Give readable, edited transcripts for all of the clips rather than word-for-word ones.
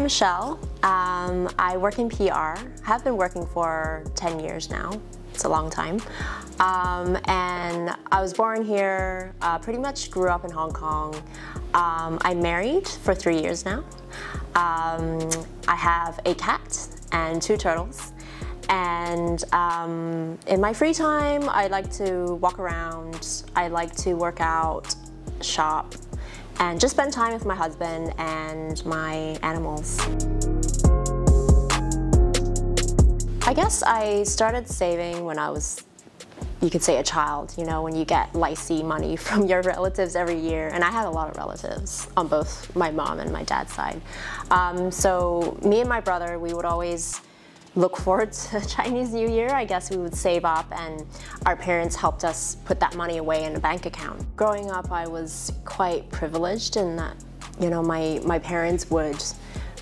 I'm Michelle. I work in PR. Have been working for 10 years now. It's a long time. And I was born here, pretty much grew up in Hong Kong. I'm married for 3 years now. I have a cat and 2 turtles. And in my free time, I like to walk around. I like to work out, shop, and just spend time with my husband and my animals. I guess I started saving when I was, you could say, a child, you know, when you get lycée money from your relatives every year. And I had a lot of relatives on both my mom and my dad's side. So me and my brother, we would always look forward to Chinese New Year. I guess we would save up, and our parents helped us put that money away in a bank account. Growing up, I was quite privileged in that, you know, my parents would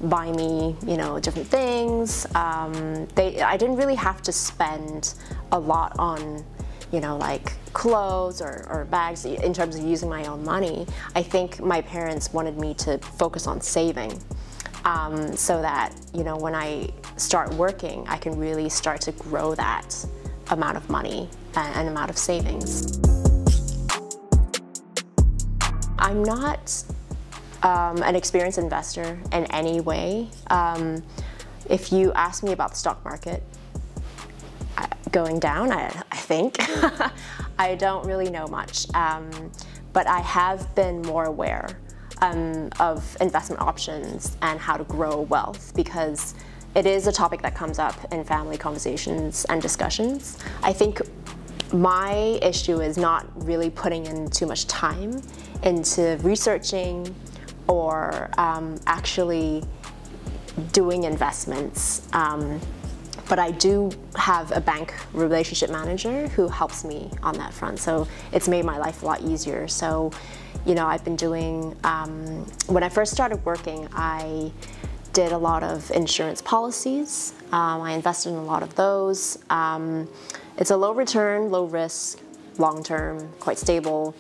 buy me, you know, different things. I didn't really have to spend a lot on, you know, like clothes or bags in terms of using my own money. I think my parents wanted me to focus on saving. So that, you know, when I start working, I can really start to grow that amount of money and amount of savings. I'm not an experienced investor in any way. If you ask me about the stock market going down, I think, I don't really know much, but I have been more aware of investment options and how to grow wealth, because it is a topic that comes up in family conversations and discussions. I think my issue is not really putting in too much time into researching or actually doing investments. But I do have a bank relationship manager who helps me on that front, so it's made my life a lot easier. So, you know, I've been doing, when I first started working, I did a lot of insurance policies. I invested in a lot of those. It's a low return, low risk, long term, quite stable.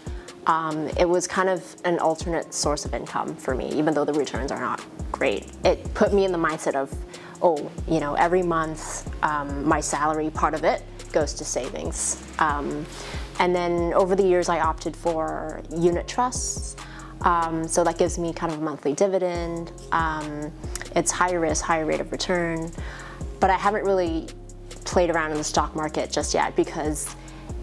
It was kind of an alternate source of income for me, even though the returns are not great. It put me in the mindset of, oh, you know, every month my salary, part of it, goes to savings. And then over the years I opted for unit trusts. So that gives me kind of a monthly dividend. It's higher risk, higher rate of return. But I haven't really played around in the stock market just yet because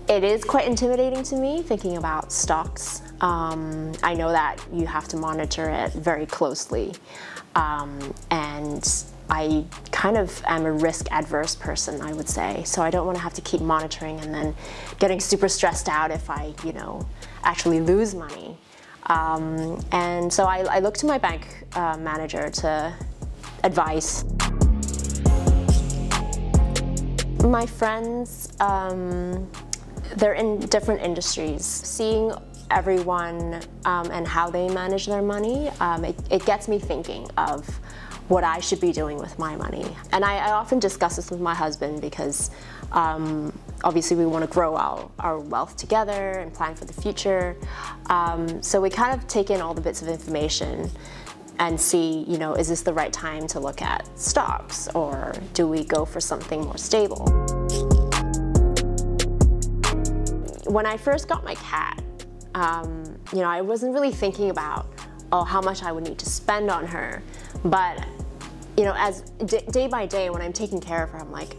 it is quite intimidating to me thinking about stocks. I know that you have to monitor it very closely. And I kind of am a risk-adverse person, I would say. So I don't want to have to keep monitoring and then getting super stressed out if I, you know, actually lose money. And so I look to my bank manager to advise. My friends, they're in different industries. Seeing everyone and how they manage their money, it gets me thinking of what I should be doing with my money. And I often discuss this with my husband because obviously we want to grow our wealth together and plan for the future. So we kind of take in all the bits of information and see, you know, is this the right time to look at stocks, or do we go for something more stable? When I first got my cat, you know, I wasn't really thinking about, oh, how much I would need to spend on her. But, you know, as day by day, when I'm taking care of her, I'm like,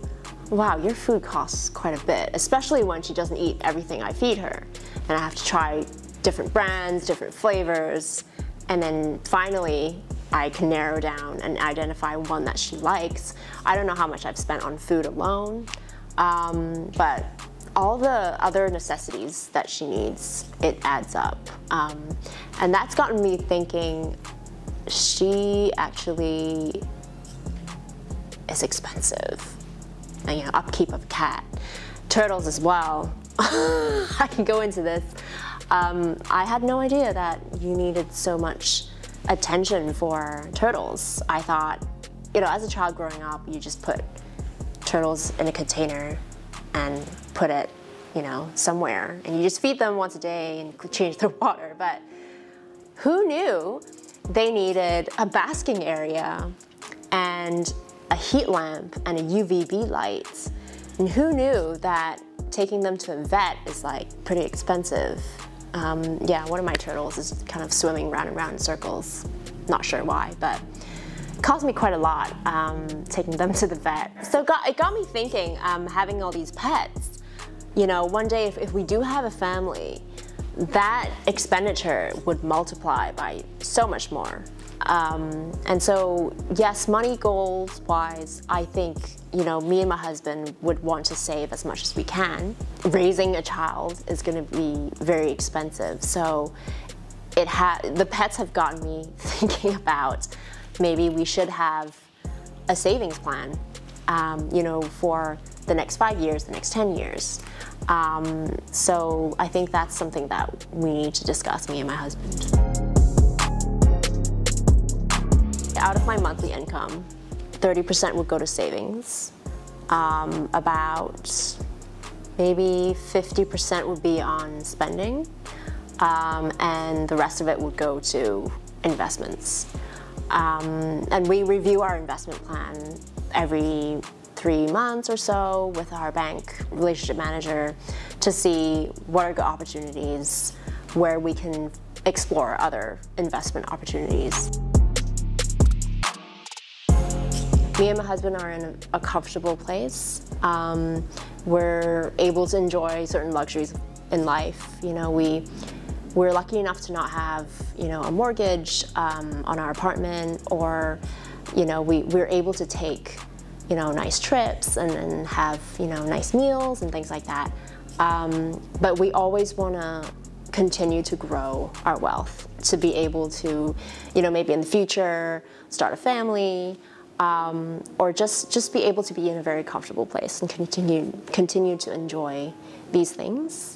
wow, your food costs quite a bit, especially when she doesn't eat everything I feed her. And I have to try different brands, different flavors. And then finally, I can narrow down and identify one that she likes. I don't know how much I've spent on food alone, but all the other necessities that she needs, it adds up. And that's gotten me thinking, she actually is expensive. And, you know, upkeep of a cat. Turtles as well. I can go into this. I had no idea that you needed so much attention for turtles. I thought, you know, as a child growing up, you just put turtles in a container and put it, you know, somewhere, and you just feed them once a day and change their water. But who knew they needed a basking area and a heat lamp and a UVB light. And who knew that taking them to a vet is like pretty expensive? Yeah, one of my turtles is kind of swimming round and round in circles. Not sure why, but it cost me quite a lot taking them to the vet. So it got me thinking, having all these pets, you know, one day if we do have a family, that expenditure would multiply by so much more. And so, yes, money goals wise, I think, you know, me and my husband would want to save as much as we can. Raising a child is going to be very expensive. So the pets have gotten me thinking about maybe we should have a savings plan, you know, for the next 5 years, the next 10 years. So I think that's something that we need to discuss, me and my husband. Out of my monthly income, 30% would go to savings. About maybe 50% would be on spending, and the rest of it would go to investments. And we review our investment plan every 3 months or so with our bank relationship manager to see what are good opportunities, where we can explore other investment opportunities. Me and my husband are in a comfortable place. We're able to enjoy certain luxuries in life. You know, we're lucky enough to not have, you know, a mortgage on our apartment, or, you know, we're able to take, you know, nice trips and have, you know, nice meals and things like that. But we always want to continue to grow our wealth, to be able to, you know, maybe in the future start a family, or just be able to be in a very comfortable place and continue to enjoy these things.